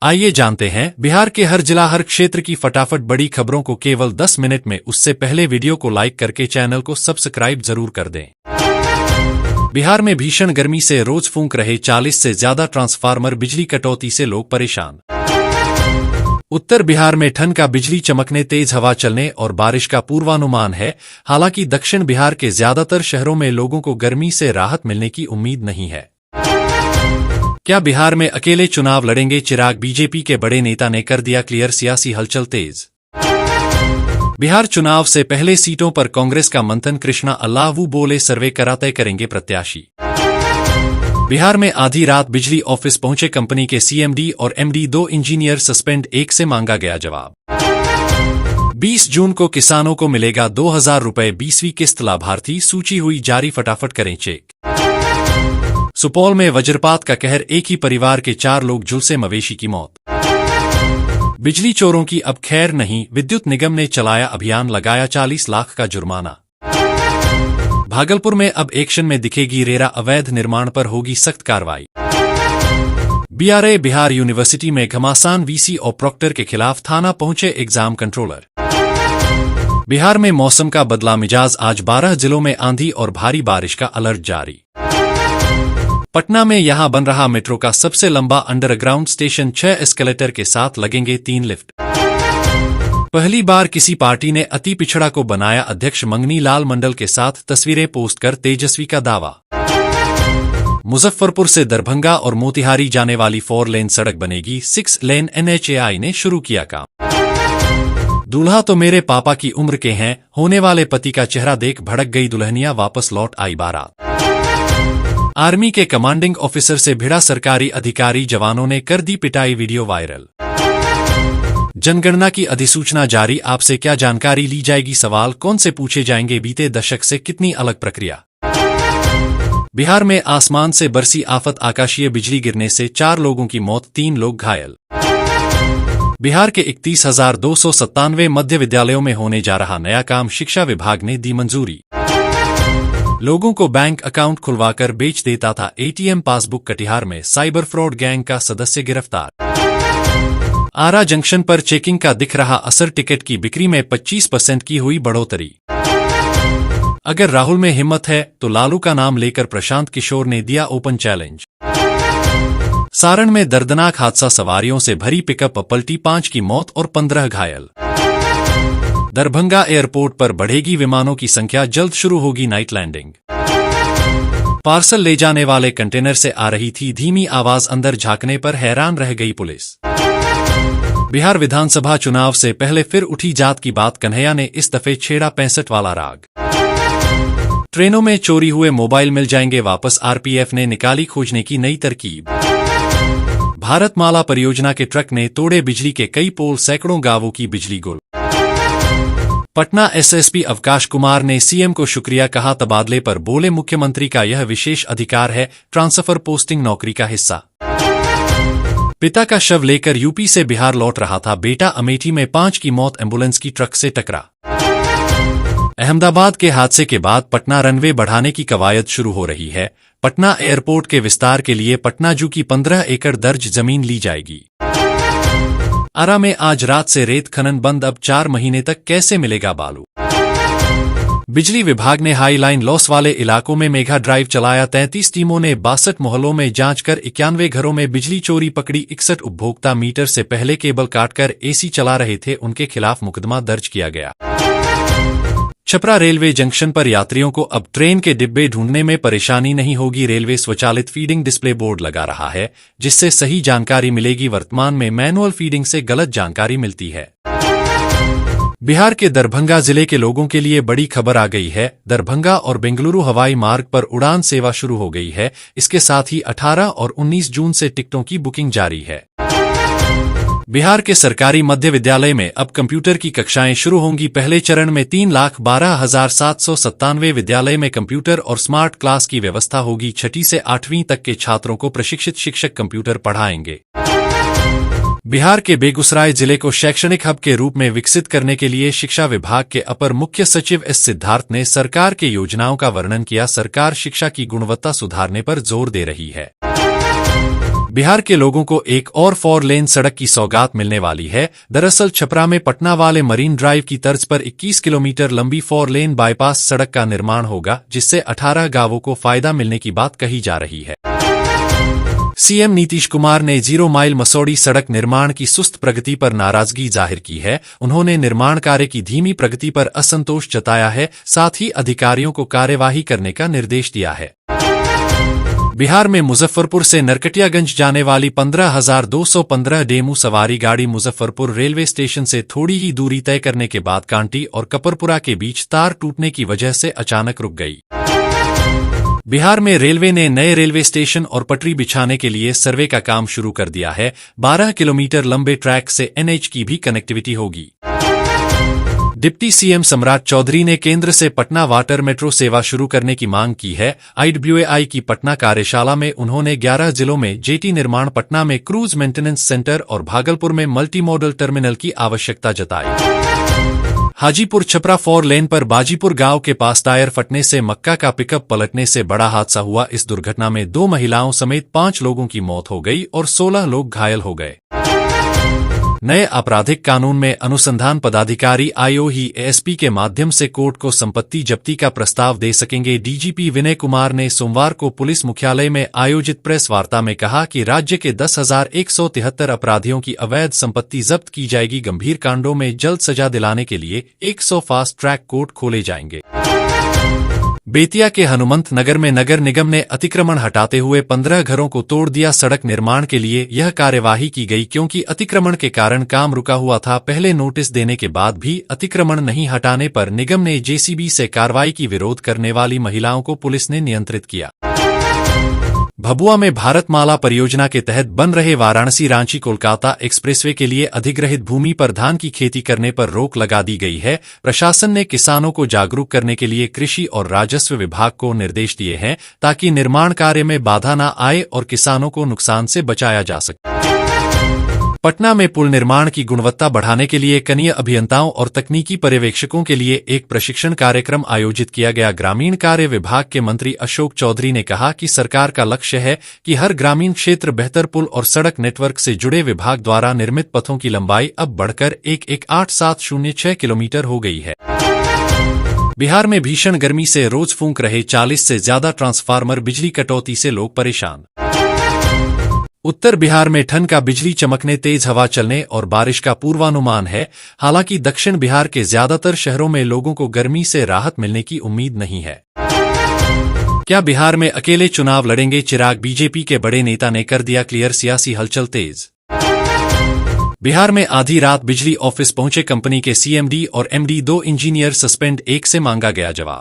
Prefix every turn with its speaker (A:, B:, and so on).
A: आइए जानते हैं बिहार के हर जिला हर क्षेत्र की फटाफट बड़ी खबरों को केवल 10 मिनट में। उससे पहले वीडियो को लाइक करके चैनल को सब्सक्राइब जरूर कर दें। बिहार में भीषण गर्मी से रोज फूंक रहे 40 से ज्यादा ट्रांसफार्मर, बिजली कटौती से लोग परेशान। उत्तर बिहार में ठंड का बिजली चमकने, तेज हवा चलने और बारिश का पूर्वानुमान है। हालांकि दक्षिण बिहार के ज्यादातर शहरों में लोगों को गर्मी से राहत मिलने की उम्मीद नहीं है। क्या बिहार में अकेले चुनाव लड़ेंगे चिराग? बीजेपी के बड़े नेता ने कर दिया क्लियर, सियासी हलचल तेज। बिहार चुनाव से पहले सीटों पर कांग्रेस का मंथन, कृष्णा अल्लावू बोले सर्वे करा तय करेंगे प्रत्याशी। बिहार में आधी रात बिजली ऑफिस पहुंचे कंपनी के सीएमडी और एमडी, 2 इंजीनियर सस्पेंड, 1 से मांगा गया जवाब। 20 जून को किसानों को मिलेगा 2000 रुपए, 20वीं किस्त, लाभार्थी सूची हुई जारी, फटाफट करें चेक। सुपौल में वज्रपात का कहर, एक ही परिवार के 4 लोग झुलसे, मवेशी की मौत। बिजली चोरों की अब खैर नहीं, विद्युत निगम ने चलाया अभियान, लगाया 40 लाख का जुर्माना। भागलपुर में अब एक्शन में दिखेगी रेरा, अवैध निर्माण पर होगी सख्त कार्रवाई। बीआरए बिहार यूनिवर्सिटी में घमासान, वीसी और प्रॉक्टर के खिलाफ थाना पहुंचे एग्जाम कंट्रोलर। बिहार में मौसम का बदला मिजाज, आज 12 जिलों में आंधी और भारी बारिश का अलर्ट जारी। पटना में यहां बन रहा मेट्रो का सबसे लंबा अंडरग्राउंड स्टेशन, 6 एस्केलेटर के साथ लगेंगे 3 लिफ्ट। पहली बार किसी पार्टी ने अति पिछड़ा को बनाया अध्यक्ष, मंगनी लाल मंडल के साथ तस्वीरें पोस्ट कर तेजस्वी का दावा। मुजफ्फरपुर से दरभंगा और मोतिहारी जाने वाली 4 लेन सड़क बनेगी, 6 लेन एनएचएआई ने शुरू किया काम। दूल्हा तो मेरे पापा की उम्र के हैं, होने वाले पति का चेहरा देख भड़क गई दुल्हनिया, वापस लौट आई बारात। आर्मी के कमांडिंग ऑफिसर से भिड़ा सरकारी अधिकारी, जवानों ने कर दी पिटाई, वीडियो वायरल। जनगणना की अधिसूचना जारी, आपसे क्या जानकारी ली जाएगी? सवाल कौन से पूछे जाएंगे? बीते दशक से कितनी अलग प्रक्रिया। बिहार में आसमान से बरसी आफत, आकाशीय बिजली गिरने से 4 लोगों की मौत, 3 लोग घायल। बिहार के 31,297 मध्य विद्यालयों में होने जा रहा नया काम, शिक्षा विभाग ने दी मंजूरी। लोगों को बैंक अकाउंट खुलवाकर बेच देता था एटीएम पासबुक, कटिहार में साइबर फ्रॉड गैंग का सदस्य गिरफ्तार। आरा जंक्शन पर चेकिंग का दिख रहा असर, टिकट की बिक्री में 25% की हुई बढ़ोतरी। अगर राहुल में हिम्मत है तो लालू का नाम लेकर प्रशांत किशोर ने दिया ओपन चैलेंज। सारण में दर्दनाक हादसा, सवारियों से भरी पिकअप पलटी, 5 की मौत और 15 घायल। दरभंगा एयरपोर्ट पर बढ़ेगी विमानों की संख्या, जल्द शुरू होगी नाइट लैंडिंग। पार्सल ले जाने वाले कंटेनर से आ रही थी धीमी आवाज, अंदर झांकने पर हैरान रह गई पुलिस। बिहार विधानसभा चुनाव से पहले फिर उठी जात की बात, कन्हैया ने इस दफे छेड़ा 65 वाला राग। ट्रेनों में चोरी हुए मोबाइल मिल जाएंगे वापस, आरपीएफ ने निकाली खोजने की नई तरकीब। भारतमाला परियोजना के ट्रक ने तोड़े बिजली के कई पोल, सैकड़ों गांवों की बिजली गुल। पटना एसएसपी अवकाश कुमार ने सीएम को शुक्रिया कहा, तबादले पर बोले मुख्यमंत्री का यह विशेष अधिकार है, ट्रांसफर पोस्टिंग नौकरी का हिस्सा। पिता का शव लेकर यूपी से बिहार लौट रहा था बेटा, अमेठी में 5 की मौत, एम्बुलेंस की ट्रक से टकरा। अहमदाबाद के हादसे के बाद पटना रनवे बढ़ाने की कवायद शुरू हो रही है। पटना एयरपोर्ट के विस्तार के लिए पटना जू की 15 एकड़ दर्ज जमीन ली जाएगी। आरा में आज रात से रेत खनन बंद, अब 4 महीने तक कैसे मिलेगा बालू। बिजली विभाग ने हाई लाइन लॉस वाले इलाकों में मेगा ड्राइव चलाया, 33 टीमों ने 62 मोहल्लों में जांच कर 91 घरों में बिजली चोरी पकड़ी। 61 उपभोक्ता मीटर से पहले केबल काटकर एसी चला रहे थे, उनके खिलाफ मुकदमा दर्ज किया गया। छपरा रेलवे जंक्शन पर यात्रियों को अब ट्रेन के डिब्बे ढूंढने में परेशानी नहीं होगी, रेलवे स्वचालित फीडिंग डिस्प्ले बोर्ड लगा रहा है, जिससे सही जानकारी मिलेगी। वर्तमान में मैनुअल फीडिंग से गलत जानकारी मिलती है। बिहार के दरभंगा जिले के लोगों के लिए बड़ी खबर आ गई है। दरभंगा और बेंगलुरु हवाई मार्ग पर उड़ान सेवा शुरू हो गई है। इसके साथ ही 18 और 19 जून से टिकटों की बुकिंग जारी है। बिहार के सरकारी मध्य विद्यालय में अब कंप्यूटर की कक्षाएं शुरू होंगी। पहले चरण में 3,12,797 विद्यालय में कंप्यूटर और स्मार्ट क्लास की व्यवस्था होगी। 6ठी से 8वीं तक के छात्रों को प्रशिक्षित शिक्षक कंप्यूटर पढ़ाएंगे। बिहार के बेगूसराय जिले को शैक्षणिक हब के रूप में विकसित करने के लिए शिक्षा विभाग के अपर मुख्य सचिव एस सिद्धार्थ ने सरकार के योजनाओं का वर्णन किया। सरकार शिक्षा की गुणवत्ता सुधारने पर जोर दे रही है। बिहार के लोगों को एक और 4 लेन सड़क की सौगात मिलने वाली है। दरअसल छपरा में पटना वाले मरीन ड्राइव की तर्ज पर 21 किलोमीटर लंबी 4 लेन बाईपास सड़क का निर्माण होगा, जिससे 18 गांवों को फायदा मिलने की बात कही जा रही है। सीएम नीतीश कुमार ने 0 माइल मसौड़ी सड़क निर्माण की सुस्त प्रगति पर नाराजगी जाहिर की है। उन्होंने निर्माण कार्य की धीमी प्रगति पर असंतोष जताया है, साथ ही अधिकारियों को कार्यवाही करने का निर्देश दिया है। बिहार में मुजफ्फरपुर से नरकटियागंज जाने वाली 15,215 डेमू सवारी गाड़ी मुजफ्फरपुर रेलवे स्टेशन से थोड़ी ही दूरी तय करने के बाद कांटी और कपरपुरा के बीच तार टूटने की वजह से अचानक रुक गई। बिहार में रेलवे ने नए रेलवे स्टेशन और पटरी बिछाने के लिए सर्वे का काम शुरू कर दिया है। 12 किलोमीटर लंबे ट्रैक से एनएच की भी कनेक्टिविटी होगी। डिप्टी सीएम सम्राट चौधरी ने केंद्र से पटना वाटर मेट्रो सेवा शुरू करने की मांग की है। आईडब्ल्यूएआई की पटना कार्यशाला में उन्होंने 11 जिलों में जेटी निर्माण, पटना में क्रूज मेंटेनेंस सेंटर और भागलपुर में मल्टी मॉडल टर्मिनल की आवश्यकता जताई। हाजीपुर छपरा 4 लेन पर बाजीपुर गांव के पास टायर फटने से मक्का का पिकअप पलटने से बड़ा हादसा हुआ। इस दुर्घटना में 2 महिलाओं समेत 5 लोगों की मौत हो गई और 16 लोग घायल हो गए। नए आपराधिक कानून में अनुसंधान पदाधिकारी आईओ ही एएसपी के माध्यम से कोर्ट को संपत्ति जब्ती का प्रस्ताव दे सकेंगे। डीजीपी विनय कुमार ने सोमवार को पुलिस मुख्यालय में आयोजित प्रेस वार्ता में कहा कि राज्य के 10,173 अपराधियों की अवैध संपत्ति जब्त की जाएगी। गंभीर कांडों में जल्द सजा दिलाने के लिए 100 फास्ट ट्रैक कोर्ट खोले जाएंगे। बेतिया के हनुमंत नगर में नगर निगम ने अतिक्रमण हटाते हुए 15 घरों को तोड़ दिया। सड़क निर्माण के लिए यह कार्यवाही की गई क्योंकि अतिक्रमण के कारण काम रुका हुआ था। पहले नोटिस देने के बाद भी अतिक्रमण नहीं हटाने पर निगम ने जेसीबी से कार्रवाई की। विरोध करने वाली महिलाओं को पुलिस ने नियंत्रित किया। भभुआ में भारतमाला परियोजना के तहत बन रहे वाराणसी रांची कोलकाता एक्सप्रेसवे के लिए अधिग्रहित भूमि पर धान की खेती करने पर रोक लगा दी गई है। प्रशासन ने किसानों को जागरूक करने के लिए कृषि और राजस्व विभाग को निर्देश दिए हैं ताकि निर्माण कार्य में बाधा न आए और किसानों को नुकसान से बचाया जा सके। पटना में पुल निर्माण की गुणवत्ता बढ़ाने के लिए कनीय अभियंताओं और तकनीकी पर्यवेक्षकों के लिए एक प्रशिक्षण कार्यक्रम आयोजित किया गया। ग्रामीण कार्य विभाग के मंत्री अशोक चौधरी ने कहा कि सरकार का लक्ष्य है कि हर ग्रामीण क्षेत्र बेहतर पुल और सड़क नेटवर्क से जुड़े। विभाग द्वारा निर्मित पथों की लंबाई अब बढ़कर 1,18706 किलोमीटर हो गई है। बिहार में भीषण गर्मी से रोज फूंक रहे 40 से ज्यादा ट्रांसफार्मर, बिजली कटौती से लोग परेशान। उत्तर बिहार में ठंड का बिजली चमकने, तेज हवा चलने और बारिश का पूर्वानुमान है। हालांकि दक्षिण बिहार के ज्यादातर शहरों में लोगों को गर्मी से राहत मिलने की उम्मीद नहीं है। क्या बिहार में अकेले चुनाव लड़ेंगे चिराग? बीजेपी के बड़े नेता ने कर दिया क्लियर, सियासी हलचल तेज। बिहार में आधी रात बिजली ऑफिस पहुंचे कंपनी के सीएमडी और एमडी, 2 इंजीनियर सस्पेंड, 1 से मांगा गया जवाब।